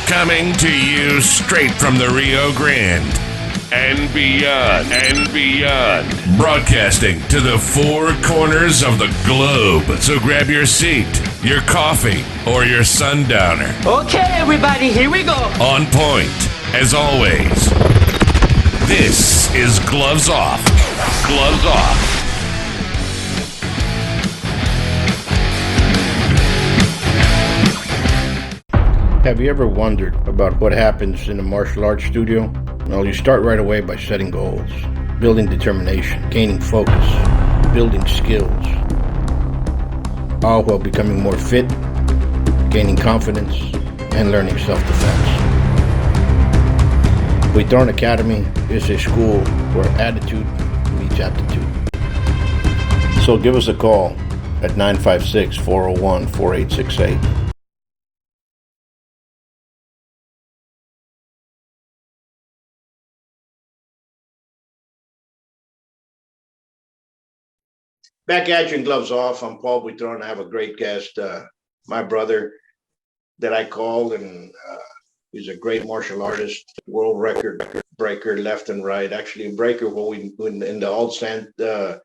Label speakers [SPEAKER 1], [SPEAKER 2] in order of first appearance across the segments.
[SPEAKER 1] Coming to you straight from the Rio Grande and beyond, broadcasting to the four corners of the globe. So grab your seat, your coffee, or your sundowner.
[SPEAKER 2] Okay, everybody, here we go.
[SPEAKER 1] On point, as always. This is Gloves Off. Gloves Off.
[SPEAKER 3] Have you ever wondered about what happens in a martial arts studio? Well, you start right away by setting goals, building determination, gaining focus, building skills, all while becoming more fit, gaining confidence, and learning self-defense. Buitron Academy is a school where attitude meets aptitude. So give us a call at 956-401-4868. Back at you and Gloves Off. I'm Paul Buitron. I have a great guest, my brother that I called, and he's a great martial artist, world record breaker left and right. Actually, a breaker in the old sense of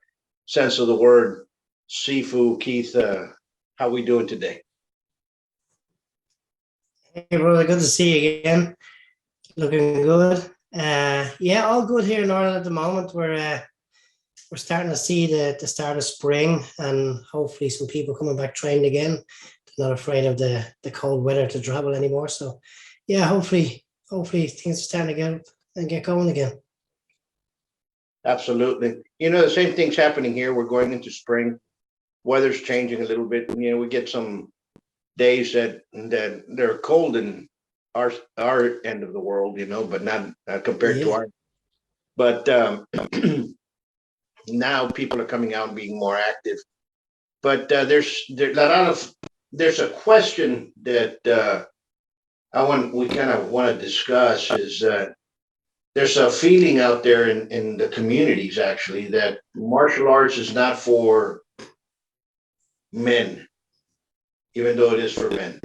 [SPEAKER 3] the word. Sifu Keith, how we doing today?
[SPEAKER 4] Hey, brother, good to see you again. Looking good. Yeah, all good here in Ireland at the moment. We're starting to see the start of spring, and hopefully some people coming back trained again. They're not afraid of the cold weather to travel anymore. So, yeah, hopefully things are starting to get going again.
[SPEAKER 3] Absolutely. You know, the same thing's happening here. We're going into spring. Weather's changing a little bit. You know, we get some days that they're cold in our end of the world, you know, but not compared to our. But now people are coming out and being more active. But there's a question that we kind of want to discuss is there's a feeling out there in the communities actually that martial arts is not for men, even though it is for men.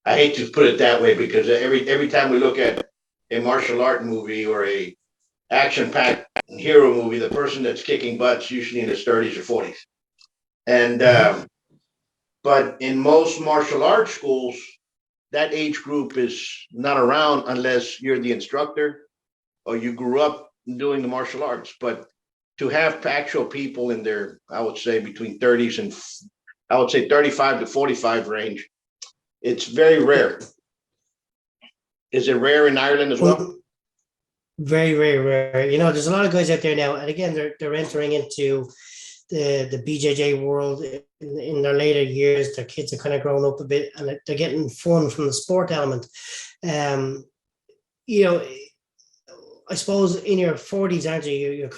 [SPEAKER 3] I hate to put it that way because every time we look at a martial art movie or a action-packed hero movie, the person that's kicking butt's usually in his 30s or 40s. And but in most martial arts schools, that age group is not around unless you're the instructor or you grew up doing the martial arts. But to have actual people in their, I would say between 30s and I would say 35 to 45 range, it's very rare. Is it rare in Ireland as well?
[SPEAKER 4] Very, very rare. You know, there's a lot of guys out there now, and again, they're entering into the BJJ world in their later years. Their kids are kind of grown up a bit, and they're getting fun from the sport element. You know, I suppose in your 40s, aren't you?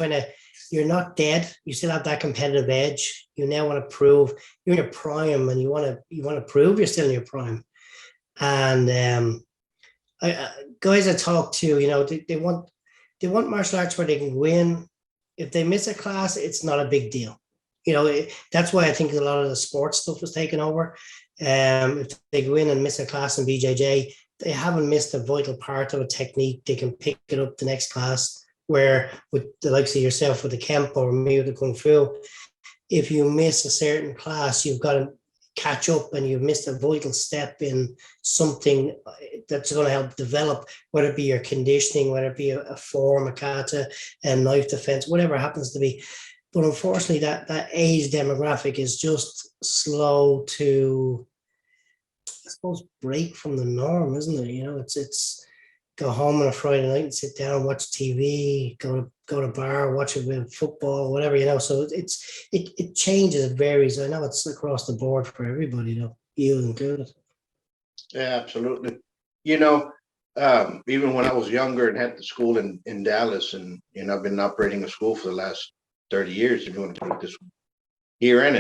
[SPEAKER 4] You're not dead. You still have that competitive edge. You now want to prove you're in your prime, and you want to prove you're still in your prime. And guys I talk to, you know, they want martial arts where they can win. If they miss a class, it's not a big deal. You know, that's why I think a lot of the sports stuff was taken over. If they go in and miss a class in BJJ, they haven't missed a vital part of a technique. They can pick it up the next class. Where with the likes of yourself with the Kempo or me with the Kung Fu, if you miss a certain class, you've got to catch up and you've missed a vital step in something that's going to help develop, whether it be your conditioning, whether it be a form, a kata, and knife defense, whatever it happens to be. But unfortunately, that age demographic is just slow to, I suppose, break from the norm, isn't it? You know, it's go home on a Friday night and sit down, watch TV, go to bar, watch a bit of football, whatever, you know. So it changes, it varies. I know it's across the board for everybody, though, you included. Yeah,
[SPEAKER 3] absolutely. You know, even when I was younger and had the school in Dallas, and you know, I've been operating a school for the last 30 years, if you want to put it this way, here and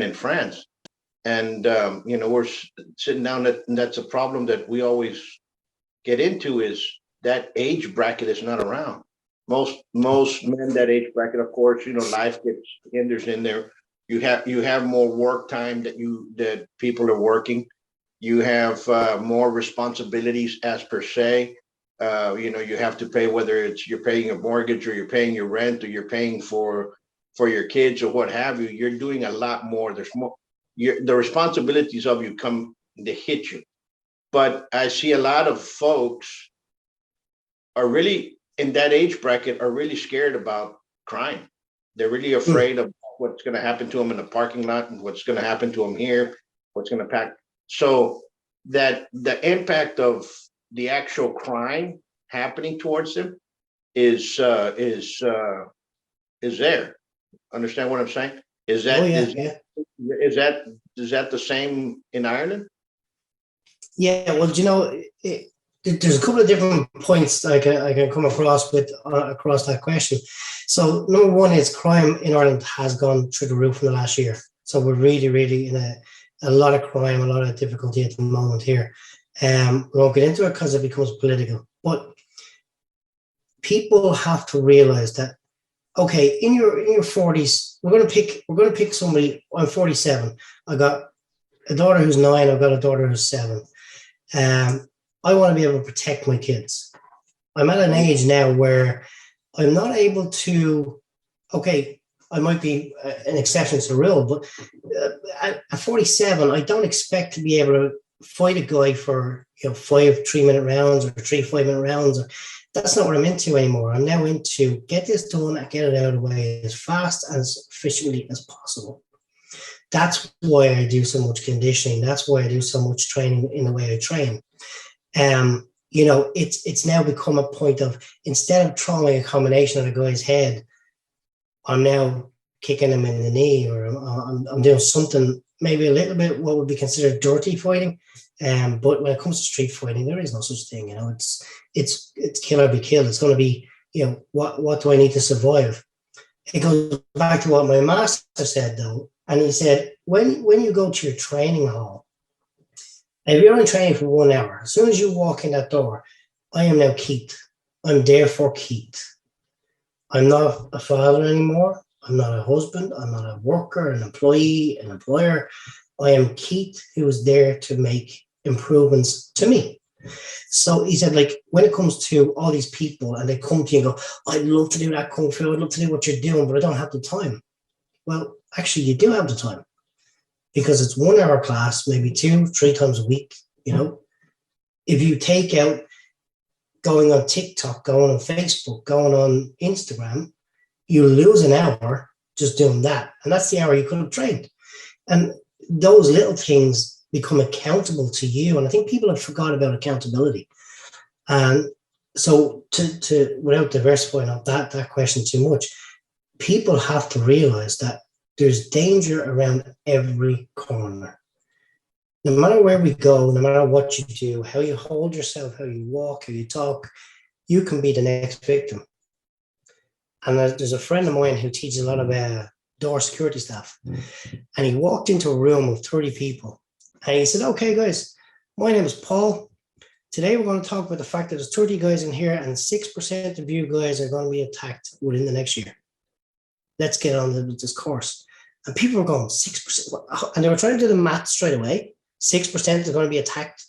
[SPEAKER 3] in France. And you know, we're sitting down, and that's a problem that we always get into, is that age bracket is not around. Most men that age bracket, of course, you know, life hinders in there. You have more work time that people are working. You have more responsibilities as per se. You have to pay, whether it's you're paying a mortgage or you're paying your rent or you're paying for your kids or what have you. You're doing a lot more. There's more. The responsibilities of you come, they hit you. But I see a lot of folks are really in that age bracket are really scared about crime. They're really afraid of what's going to happen to them in the parking lot and what's going to happen to them here, what's going to pack. So that the impact of the actual crime happening towards them is there. Understand what I'm saying? Is that is that the same in Ireland?
[SPEAKER 4] Yeah, well, there's a couple of different points I can come across with across that question. So number one is crime in Ireland has gone through the roof in the last year. So we're really in a lot of crime, a lot of difficulty at the moment here. We won't get into it because it becomes political. But people have to realize that, okay, in your 40s, we're gonna pick somebody. I'm 47. I got a daughter who's 9. I've got a daughter who's 7. I want to be able to protect my kids. I'm at an age now where I'm not able to. Okay, I might be an exception to the rule, but at 47, I don't expect to be able to fight a guy for 5 3-minute rounds or 3 5-minute rounds. That's not what I'm into anymore. I'm now into get this done and get it out of the way as fast and as efficiently as possible. That's why I do so much conditioning. That's why I do so much training in the way I train. It's now become a point of, instead of throwing a combination at a guy's head, I'm now kicking him in the knee, or I'm doing something maybe a little bit what would be considered dirty fighting. But when it comes to street fighting, there is no such thing. It's kill or be killed. It's going to be, what do I need to survive? It goes back to what my master said, though. And he said, when you go to your training hall, if you're only training for 1 hour, as soon as you walk in that door, I am now Keith. I'm there for Keith. I'm not a father anymore. I'm not a husband. I'm not a worker, an employee, an employer. I am Keith, who is there to make improvements to me. So he said, when it comes to all these people and they come to you and go, I'd love to do that Kung Fu. I'd love to do what you're doing, but I don't have the time. Well, actually, you do have the time, because it's 1 hour class, maybe 2, 3 times a week. If you take out going on TikTok, going on Facebook, going on Instagram, you lose an hour just doing that. And that's the hour you could have trained. And those little things become accountable to you. And I think people have forgot about accountability. And so to without diversifying on that question too much, people have to realize that there's danger around every corner. No matter where we go, no matter what you do, how you hold yourself, how you walk, how you talk, you can be the next victim. And there's a friend of mine who teaches a lot of door security staff. And he walked into a room with 30 people. And he said, okay, guys, my name is Paul. Today we're going to talk about the fact that there's 30 guys in here and 6% of you guys are going to be attacked within the next year. Let's get on with this course. And people were going, 6%. And they were trying to do the math straight away. 6% is going to be attacked.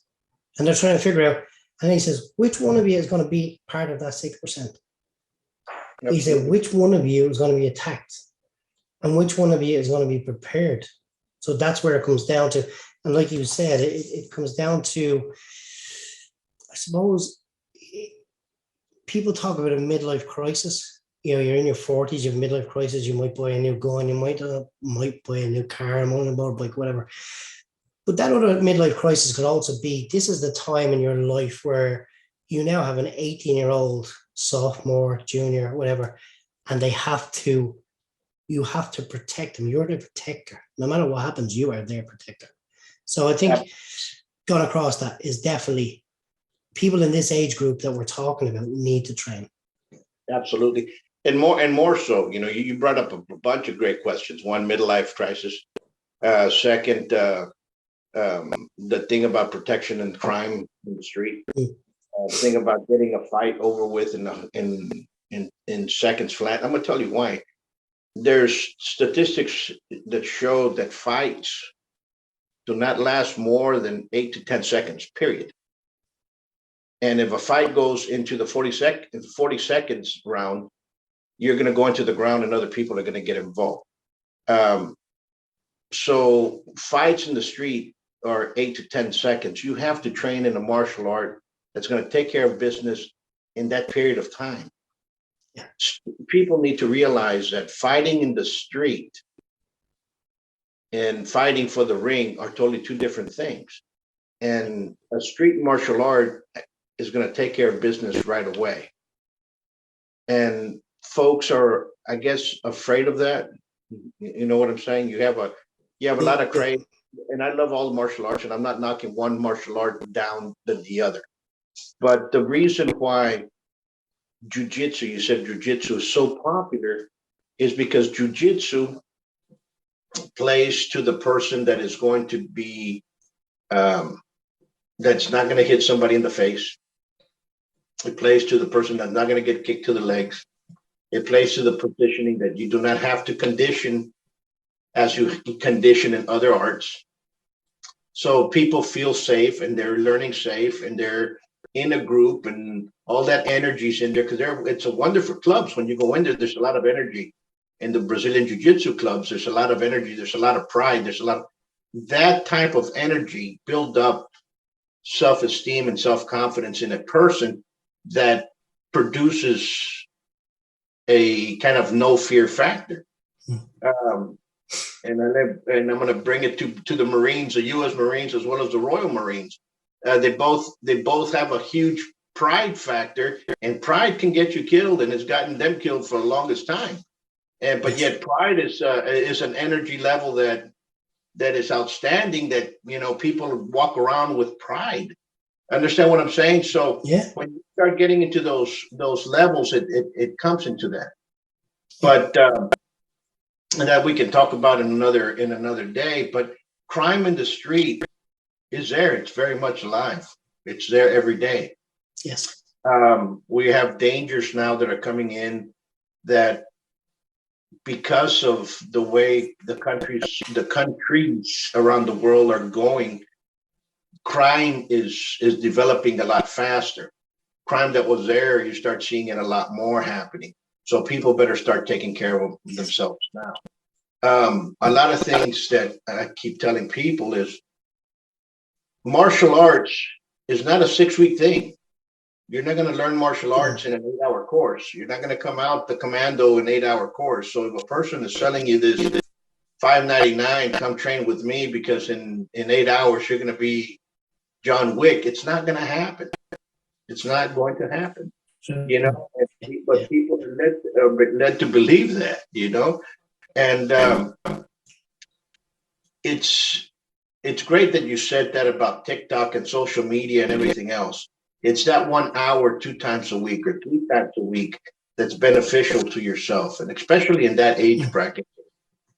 [SPEAKER 4] And they're trying to figure out. And then he says, which one of you is going to be part of that 6%? He said, which one of you is going to be attacked? And which one of you is going to be prepared? So that's where it comes down to. And like you said, it comes down to, I suppose, people talk about a midlife crisis. You're in your 40s, you have a midlife crisis, you might buy a new gun, you might buy a new car, a motorbike, whatever. But that other midlife crisis could also be, this is the time in your life where you now have an 18-year-old sophomore, junior, whatever, and you have to protect them. You're the protector. No matter what happens, you are their protector. So I think going across that is definitely people in this age group that we're talking about need to train.
[SPEAKER 3] Absolutely. And more so, you brought up a bunch of great questions. One, midlife crisis. Second, the thing about protection and crime in the street. Thing about getting a fight over with in seconds flat. I'm gonna tell you why. There's statistics that show that fights do not last more than 8 to 10 seconds, period. And if a fight goes into the 40 seconds round, you're going to go into the ground and other people are going to get involved. So fights in the street are 8 to 10 seconds. You have to train in a martial art that's going to take care of business in that period of time.
[SPEAKER 4] Yeah.
[SPEAKER 3] People need to realize that fighting in the street and fighting for the ring are totally two different things. And a street martial art is going to take care of business right away. And folks are, I guess, afraid of that. You know what I'm saying? You have a lot of craze, and I love all martial arts, and I'm not knocking one martial art down than the other. But the reason why jujitsu, you said jujitsu is so popular, is because jujitsu plays to the person that is going to be, that's not going to hit somebody in the face. It plays to the person that's not going to get kicked to the legs. It plays to the positioning that you do not have to condition as you condition in other arts. So people feel safe and they're learning safe and they're in a group and all that energy's in there because it's a wonderful clubs. When you go in there, there's a lot of energy. In the Brazilian Jiu-Jitsu clubs, there's a lot of energy. There's a lot of pride. There's a lot of that type of energy build up self-esteem and self-confidence in a person that produces a kind of no fear factor. And I'm going to bring it to the Marines, the U.S. Marines, as well as the Royal Marines. They both have a huge pride factor, and pride can get you killed, and it's gotten them killed for the longest time. But yet, pride is an energy level that is outstanding. That people walk around with pride. Understand what I'm saying? So when you start getting into those levels, it comes into that. But and that we can talk about in another day. But crime in the street is there. It's very much alive. It's there every day.
[SPEAKER 4] Yes.
[SPEAKER 3] We have dangers now that are coming in that because of the way the countries around the world are going, crime is developing a lot faster. Crime that was there, you start seeing it a lot more happening. So people better start taking care of themselves now. A lot of things that I keep telling people is martial arts is not a 6-week thing. You're not going to learn martial arts in an 8-hour course. You're not going to come out the commando in an 8-hour course. So if a person is selling you this $5.99, come train with me because in 8 hours you're going to be John Wick, it's not going to happen. It's not going to happen. But people are led to believe that, and it's great that you said that about TikTok and social media and everything else. It's that 1 hour, 2 times a week or 3 times a week that's beneficial to yourself, and especially in that age bracket.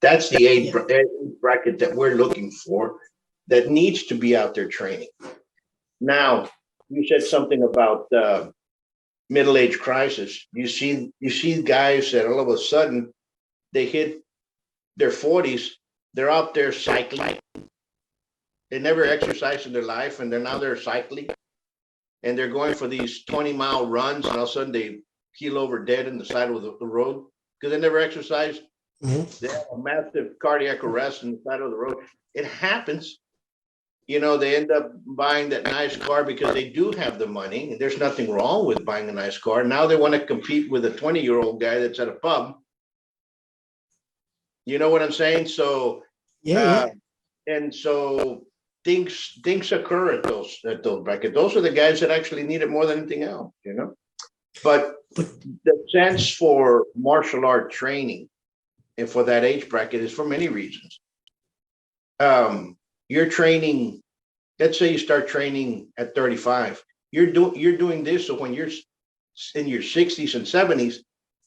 [SPEAKER 3] That's the age bracket that we're looking for that needs to be out there training. Now, you said something about middle-age crisis. You see guys that all of a sudden they hit their 40s, they're out there cycling. They never exercised in their life, and they're cycling. And they're going for these 20-mile runs, and all of a sudden they keel over dead in the side of the road because they never exercised. They have a massive cardiac arrest in the side of the road. It happens. They end up buying that nice car because they do have the money. And there's nothing wrong with buying a nice car. Now they want to compete with a 20-year-old guy that's at a pub. You know what I'm saying? So, and so things occur at those brackets. Those are the guys that actually need it more than anything else, But the sense for martial art training and for that age bracket is for many reasons. You're training. Let's say you start training at 35. You're doing this so when you're in your 60s and 70s,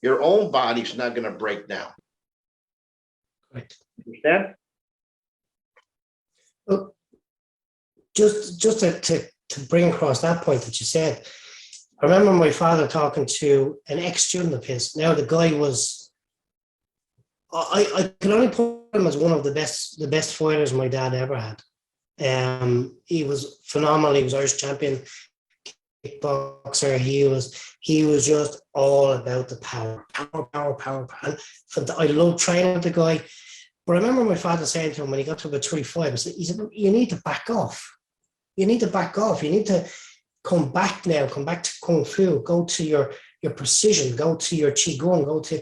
[SPEAKER 3] your own body's not going to break down.
[SPEAKER 4] Right.
[SPEAKER 3] Understand?
[SPEAKER 4] Well, just to bring across that point that you said, I remember my father talking to an ex-student of his. Now the guy was, I can only put him as one of the best fighters my dad ever had. He was phenomenal. He was Irish champion kickboxer. He was just all about the power, power, power, power. And I love training with the guy. But I remember my father saying to him when he got to about 35, he said, you need to back off. You need to back off. You need to come back now, come back to Kung Fu, go to your precision, go to your Qigong, go to,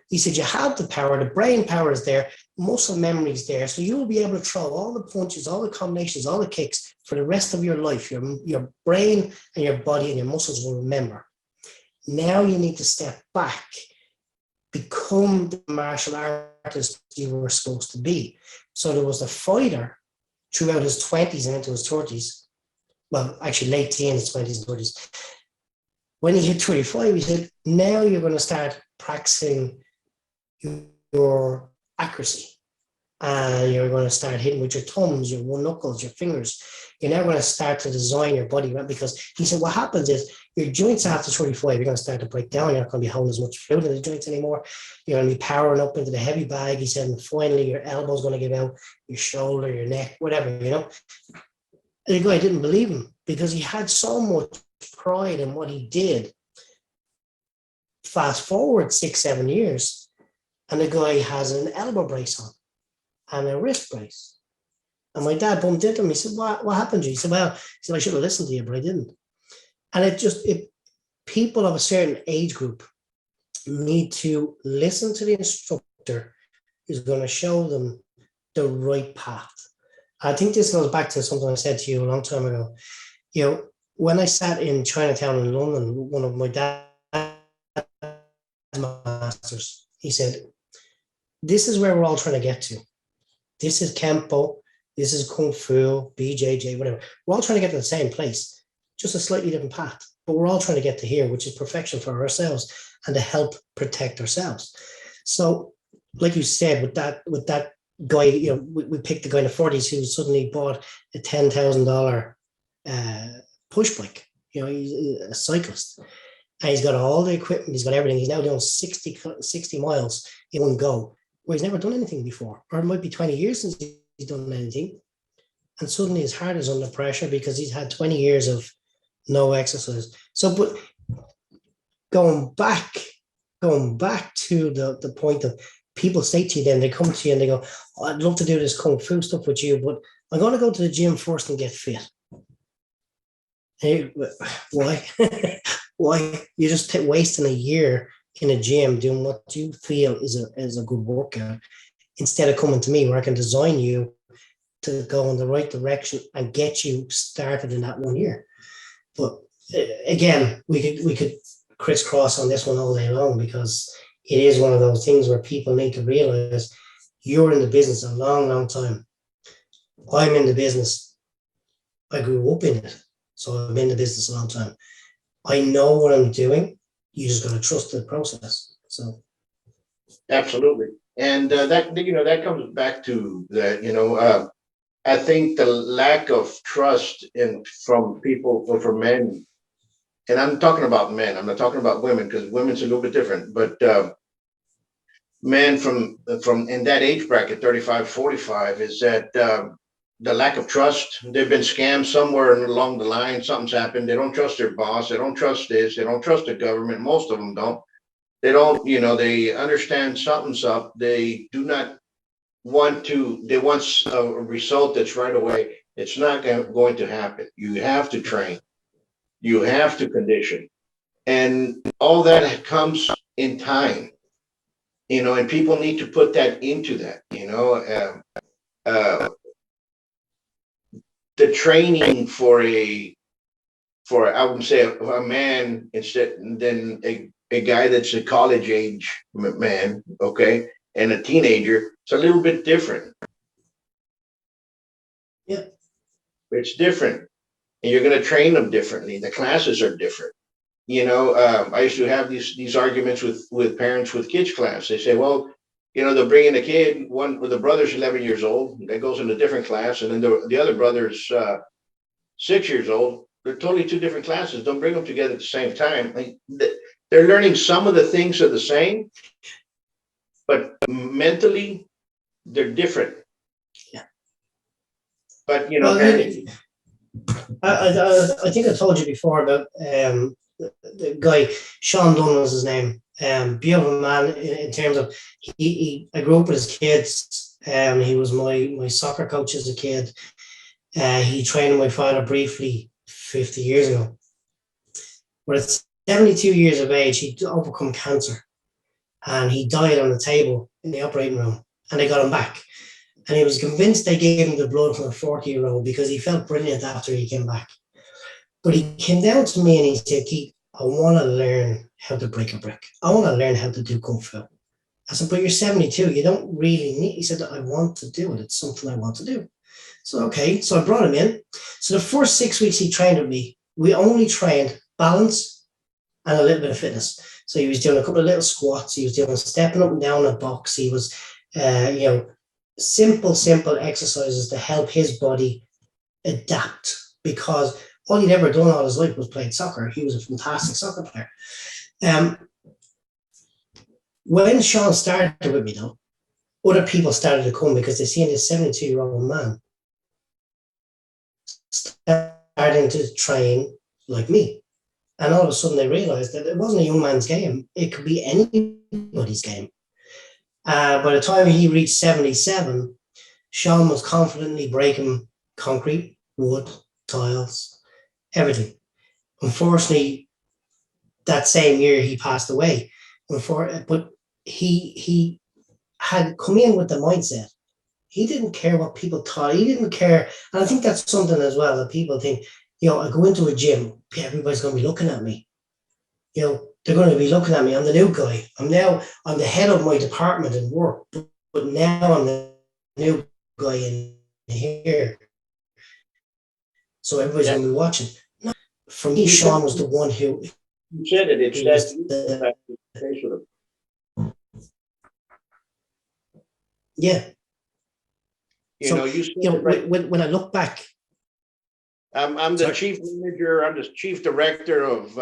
[SPEAKER 4] he said, you have the power, the brain power is there, muscle memory is there. So you will be able to throw all the punches, all the combinations, all the kicks for the rest of your life. Your brain and your body and your muscles will remember. Now you need to step back, become the martial artist you were supposed to be. So there was a fighter throughout his 20s and into his 30s. Well, actually late teens, 20s and 30s. When he hit 25, he said, now you're going to start practicing your accuracy. You're going to start hitting with your thumbs, your knuckles, your fingers. You're now going to start to design your body, right? Because he said, what happens is your joints after 25, you're going to start to break down. You're not going to be holding as much fluid in the joints anymore. You're going to be powering up into the heavy bag. He said, and finally your elbow's going to give out, your shoulder, your neck, whatever, And the guy didn't believe him because he had so much pride in what he did. Fast forward 6-7 years, and the guy has an elbow brace on and a wrist brace. And my dad bumped into him. He said, what happened to you? He said, I should have listened to you, but I didn't. And people of a certain age group need to listen to the instructor who's going to show them the right path. I think this goes back to something I said to you a long time ago. When I sat in Chinatown in London, one of my dad's masters, he said, this is where we're all trying to get to. This is Kempo, this is Kung Fu, BJJ, whatever. We're all trying to get to the same place, just a slightly different path. But we're all trying to get to here, which is perfection for ourselves and to help protect ourselves. So, like you said, with that guy, we picked the guy in the 40s who suddenly bought a $10,000 push bike. He's a cyclist. And he's got all the equipment, he's got everything. He's now doing 60 miles in one go, where he's never done anything before. Or it might be 20 years since he's done anything. And suddenly his heart is under pressure because he's had 20 years of no exercise. So, but going back to the point of people say to you, then they come to you and they go, I'd love to do this Kung Fu stuff with you, but I'm going to go to the gym first and get fit. Hey, why? Why? You're just wasting a year in a gym doing what you feel is a good workout, instead of coming to me where I can design you to go in the right direction and get you started in that 1 year. But again, we could crisscross on this one all day long, because it is one of those things where people need to realize you're in the business a long, long time. I'm in the business. I grew up in it. So I'm in the business a long time. I know what I'm doing. You just got to trust the process. So,
[SPEAKER 3] absolutely, and that comes back to that. I think the lack of trust from people, or from men, and I'm talking about men. I'm not talking about women, because women's a little bit different. But men from in that age bracket, 35, 45, is that the lack of trust. They've been scammed somewhere along the line. Something's happened. They don't trust their boss. They don't trust this. They don't trust the government. Most of them don't. They don't, they understand something's up. They do not want to, they want a result that's right away. It's not going to happen. You have to train. You have to condition. And all that comes in time, and people need to put that into that, the training for I wouldn't say a man, instead than a guy that's a college age man, okay, and a teenager, it's a little bit different.
[SPEAKER 4] yeah.
[SPEAKER 3] It's different, and you're going to train them differently. The classes are different. I used to have these arguments with parents with kids class. They say, well, they'll bring in a kid, one with the brother's 11 years old, that goes in a different class, and then the other brother's 6 years old. They're totally two different classes. Don't bring them together at the same time. They're learning some of the things are the same, but mentally they're different.
[SPEAKER 4] Yeah.
[SPEAKER 3] But
[SPEAKER 4] Well, I think I told you before about the guy, Sean Dunn was his name. Beautiful man in terms of I grew up with his kids. He was my soccer coach as a kid. He trained my father briefly 50 years ago. But at 72 years of age, he'd overcome cancer and he died on the table in the operating room and they got him back. And he was convinced they gave him the blood from a 40-year-old because he felt brilliant after he came back. But he came down to me and he said, Keith, I want to learn how to break a brick. I want to learn how to do Kung Fu. I said, but you're 72. You don't really need. He said, I want to do it. It's something I want to do. So, okay. So I brought him in. So the first 6 weeks he trained with me, we only trained balance and a little bit of fitness. So he was doing a couple of little squats. He was doing stepping up and down a box. He was, simple exercises to help his body adapt because all he'd ever done all his life was playing soccer. He was a fantastic soccer player. When Sean started with me, though, other people started to come because they seen this 72-year-old man starting to train like me. And all of a sudden they realized that it wasn't a young man's game. It could be anybody's game. By the time he reached 77, Sean was confidently breaking concrete, wood, tiles, everything. Unfortunately, that same year he passed away. But he had come in with the mindset. He didn't care what people thought. He didn't care. And I think that's something as well that people think, I go into a gym, everybody's going to be looking at me. They're going to be looking at me. I'm the new guy. I'm the head of my department in work, but now I'm the new guy in here. So everybody's going to be watching. No, for me, Sean was the one who.
[SPEAKER 3] You said it. It's that.
[SPEAKER 4] Yeah.
[SPEAKER 3] You
[SPEAKER 4] when I look back,
[SPEAKER 3] I'm the chief manager. I'm the chief director of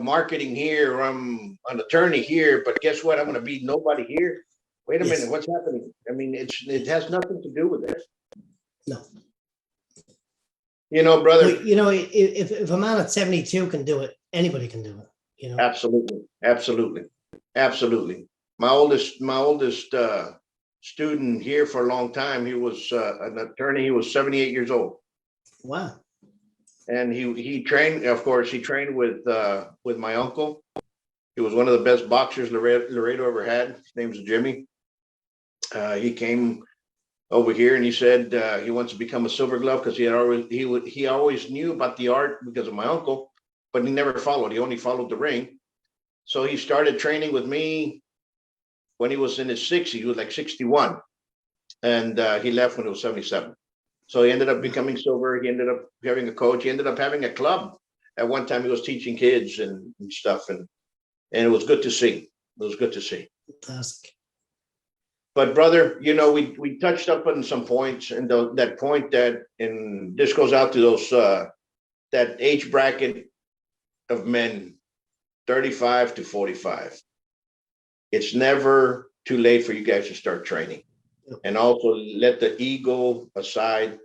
[SPEAKER 3] marketing here. I'm an attorney here, but guess what? I'm going to be nobody here. Wait a minute, what's happening? I mean, it has nothing to do with that.
[SPEAKER 4] No.
[SPEAKER 3] Brother.
[SPEAKER 4] If a man at 72 can do it, anybody can do it.
[SPEAKER 3] Absolutely. My oldest student here for a long time. He was an attorney. He was 78 years old.
[SPEAKER 4] Wow.
[SPEAKER 3] And he trained. Of course, he trained with my uncle. He was one of the best boxers Laredo ever had. His name's Jimmy. He came over here and he said he wants to become a silver glove because he always knew about the art because of my uncle, but he never followed. He only followed the ring. So he started training with me when he was in his 60s. He was like 61, and he left when he was 77. So he ended up becoming silver. He ended up having a coach. He ended up having a club. At one time, he was teaching kids and stuff, and it was good to see.
[SPEAKER 4] Fantastic.
[SPEAKER 3] But brother, we touched up on some points, and that point and this goes out to those that age bracket of men, 35 to 45. It's never too late for you guys to start training, and also let the ego aside.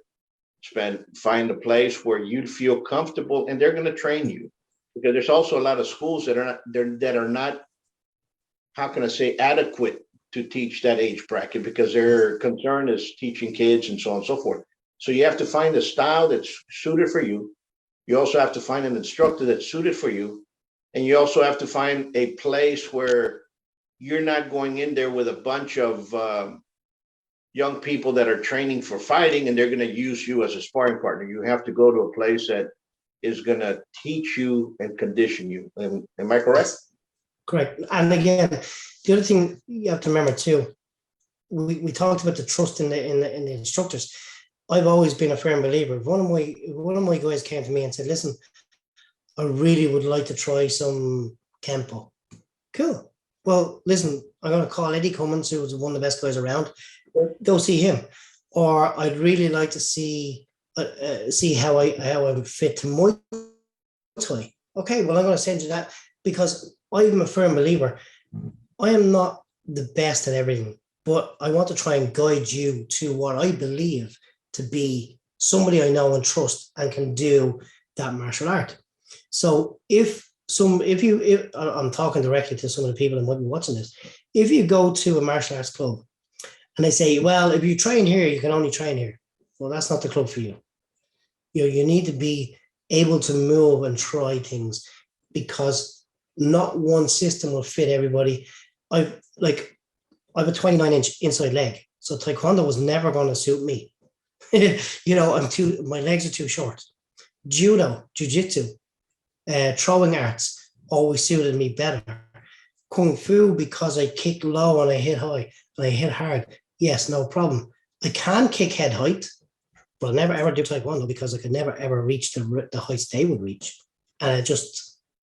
[SPEAKER 3] Find a place where you feel comfortable, and they're going to train you, because there's also a lot of schools that are not, how can I say, adequate to teach that age bracket, because their concern is teaching kids and so on and so forth. So you have to find a style that's suited for you. You also have to find an instructor that's suited for you. And you also have to find a place where you're not going in there with a bunch of young people that are training for fighting and they're going to use you as a sparring partner. You have to go to a place that is going to teach you and condition you. Am I correct?
[SPEAKER 4] Correct. And again, the other thing you have to remember too, we talked about the trust in the instructors. I've always been a firm believer. If one of my guys came to me and said, "Listen, I really would like to try some Kempo." Cool. Well, listen, I'm going to call Eddie Cummins, who's one of the best guys around. Go see him. Or I'd really like to see how I would fit to Muay Thai. Okay, well, I'm going to send you that, because I'm a firm believer. I am not the best at everything, but I want to try and guide you to what I believe to be somebody I know and trust and can do that martial art. So if I'm talking directly to some of the people that might be watching this, if you go to a martial arts club and they say, well, if you train here, you can only train here. Well, that's not the club for you. You need to be able to move and try things, because not one system will fit everybody. I've a 29-inch inside leg, so taekwondo was never going to suit me. My legs are too short. Judo, jiu-jitsu, throwing arts always suited me better. Kung fu, because I kick low and I hit high and I hit hard. Yes, no problem. I can kick head height, but I'll never ever do taekwondo because I could never ever reach the heights they would reach. And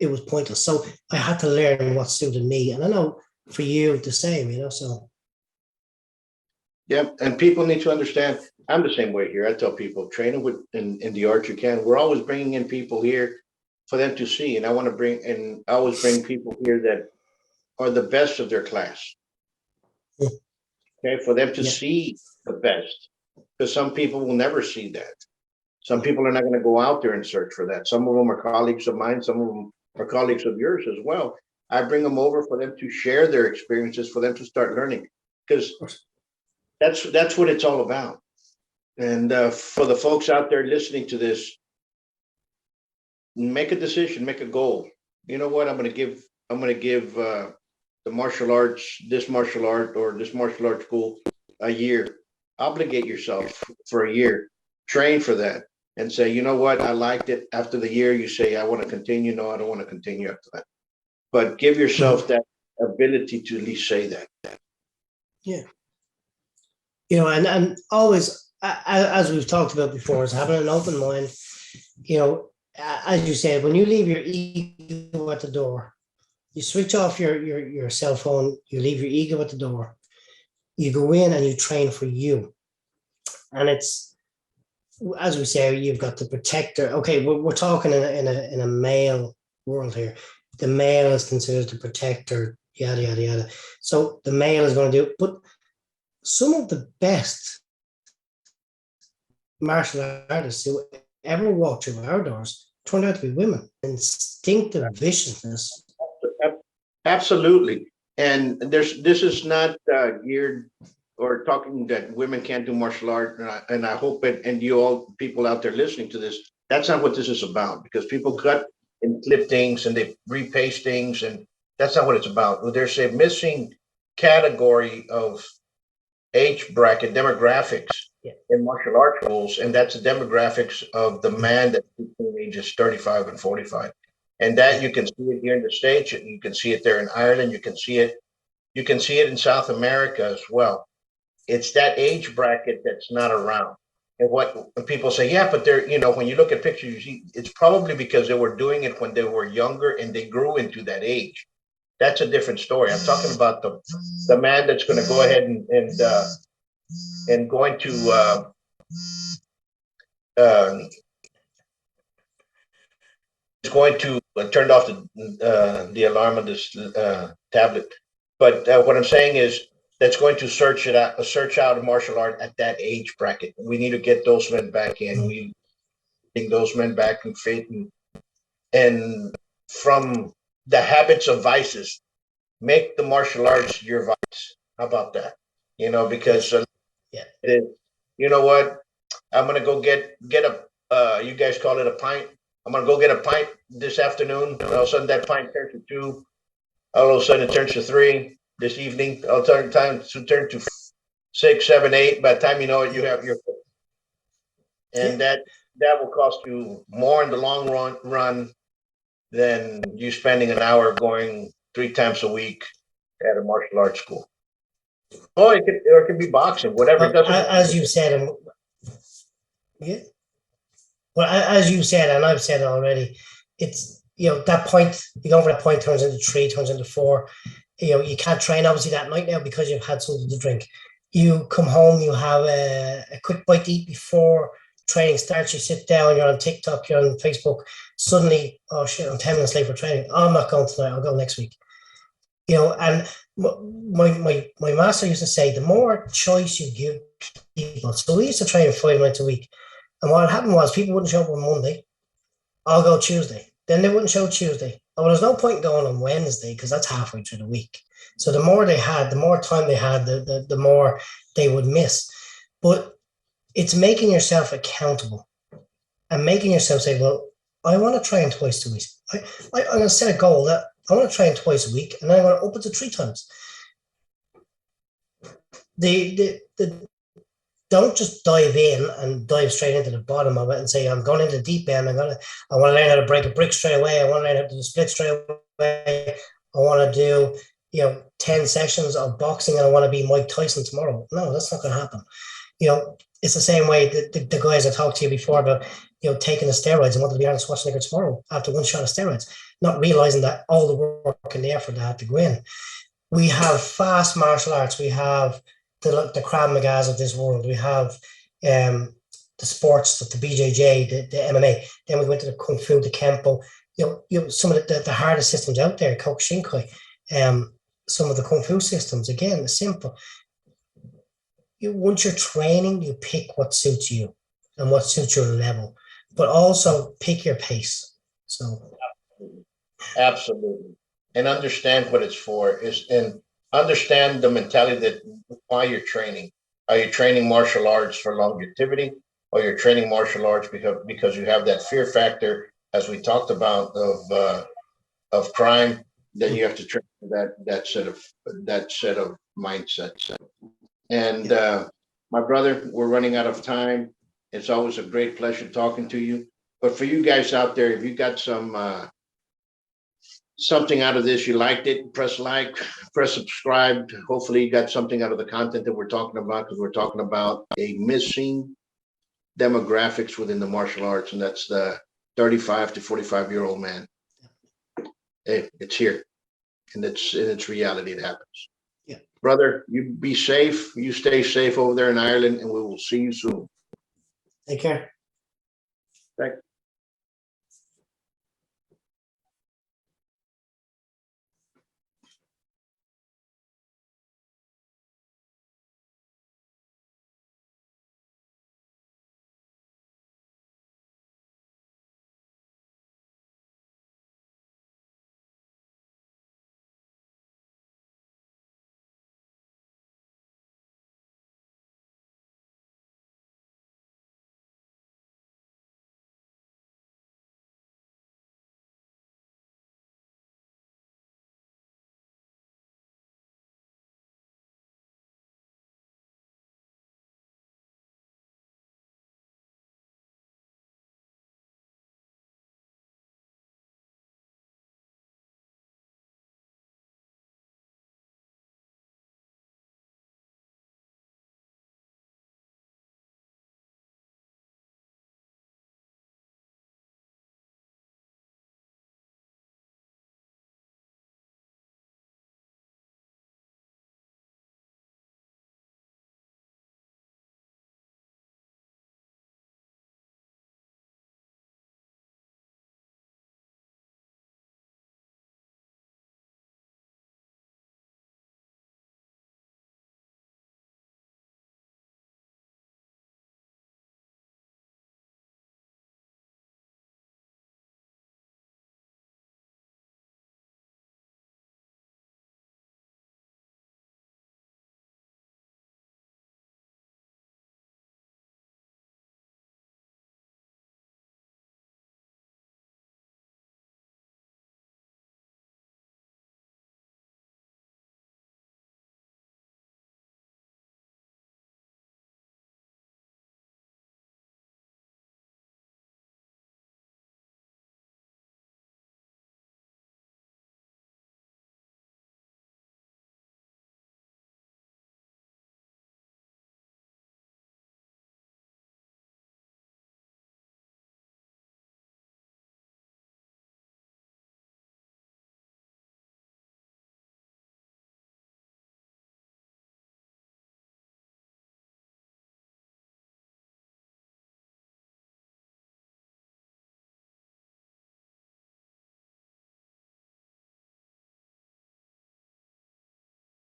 [SPEAKER 4] it was pointless. So I had to learn what suited me. And I know for you the same, so.
[SPEAKER 3] Yeah, and people need to understand, I'm the same way here. I tell people, train in the art you can. We're always bringing in people here for them to see. And I always bring people here that are the best of their class. Okay, for them to see the best. Because some people will never see that. Some people are not going to go out there and search for that. Some of them are colleagues of mine. Some of them are colleagues of yours as well. I bring them over for them to share their experiences, for them to start learning. Because that's what it's all about. And for the folks out there listening to this, make a decision, make a goal. You know what? I'm going to give the martial arts, this martial art or this martial arts school a year. Obligate yourself for a year, train for that, and say, you know what? I liked it. After the year, you say, I want to continue. No, I don't want to continue after that. But give yourself that ability to at least say that.
[SPEAKER 4] Yeah. And always, as we've talked about before, is having an open mind. As you said, when you leave your ego at the door, you switch off your cell phone, you leave your ego at the door, you go in and you train for you. And it's, as we say, you've got the protector. Okay, we're talking in a male world here. The male is considered the protector, yada, yada, yada. So the male is going to do it. But some of the best martial artists who ever walked through our doors turned out to be women. Instinctive viciousness.
[SPEAKER 3] Absolutely. And this is not geared or talking that women can't do martial art. And I hope and you all people out there listening to this, that's not what this is about, because people cut and clip things and they repaste things, and that's not what it's about. There's a missing category of age bracket demographics in martial arts schools, and that's the demographics of the man that's between ages 35 and 45. And that you can see it here in the States, you can see it there in Ireland, you can see it in South America as well. It's that age bracket that's not around. And when people say, yeah, but they're, when you look at pictures, you see it's probably because they were doing it when they were younger and they grew into that age. That's a different story. I'm talking about the man that's going to go ahead and going to is going to turn off the alarm on this tablet. But what I'm saying is that's going to search out martial art at that age bracket. We need to get those men back in. We bring those men back and fit and from the habits of vices, make the martial arts your vice. How about that? Because it is, you know what? I'm gonna go get a you guys call it a pint. I'm gonna go get a pint this afternoon. All of a sudden that pint turns to 2. All of a sudden it turns to 3 this evening. All turn to 6, 7, 8. By the time you know it, you have your and that will cost you more in the long run than you spending an hour going 3 times a week at a martial arts school. Oh, it could be boxing, whatever.
[SPEAKER 4] As you said, well, as you said, and I've said it already, it's that point. You go over that point, turns into 3, turns into 4. You can't train obviously that night now because you've had something to drink. You come home, you have a quick bite to eat before training starts. You sit down, you're on TikTok, you're on Facebook. Suddenly, oh shit, I'm 10 minutes late for training. Oh, I'm not going tonight. I'll go next week. And my master used to say, the more choice you give people. So we used to train 5 nights a week. And what happened was people wouldn't show up on Monday. I'll go Tuesday. Then they wouldn't show Tuesday. Oh, well, there's no point going on Wednesday because that's halfway through the week. So the more they had, the more time they had, the more they would miss. But it's making yourself accountable and making yourself say, well, I want to train twice a week. I'm going to set a goal that I want to train twice a week, and then I'm going to up it to 3 times. The don't just dive in and dive straight into the bottom of it and say, I'm going into the deep end. I want to learn how to break a brick straight away. I want to learn how to do the split straight away. I want to do 10 sessions of boxing and I want to be Mike Tyson tomorrow. No, that's not going to happen. It's the same way the guys I talked to you before about taking the steroids and wanted to be Arnold Schwarzenegger tomorrow after one shot of steroids, not realizing that all the work and the effort they had to go in. We have fast martial arts. We have the Krav Magas of this world. We have the sports, the BJJ, the MMA. Then we went to the Kung Fu, the Kempo. Some of the hardest systems out there, Kokushinkai. Some of the Kung Fu systems, again, it's simple. Once you're training, you pick what suits you and what suits your level, but also pick your pace. So,
[SPEAKER 3] absolutely, and understand what it's for and understand the mentality that why you're training. Are you training martial arts for longevity, or you're training martial arts because you have that fear factor, as we talked about, of crime? Then you have to train that set of mindsets. And my brother, we're running out of time. It's always a great pleasure talking to you. But for you guys out there, if you got something out of this, you liked it, press like, press subscribe. Hopefully you got something out of the content that we're talking about, because we're talking about a missing demographics within the martial arts, and that's the 35 to 45-year-old man. Hey, it's here, and it's reality. It happens.
[SPEAKER 4] Yeah.
[SPEAKER 3] Brother, you be safe. You stay safe over there in Ireland, and we will see you soon.
[SPEAKER 4] Take care.
[SPEAKER 3] Thank you.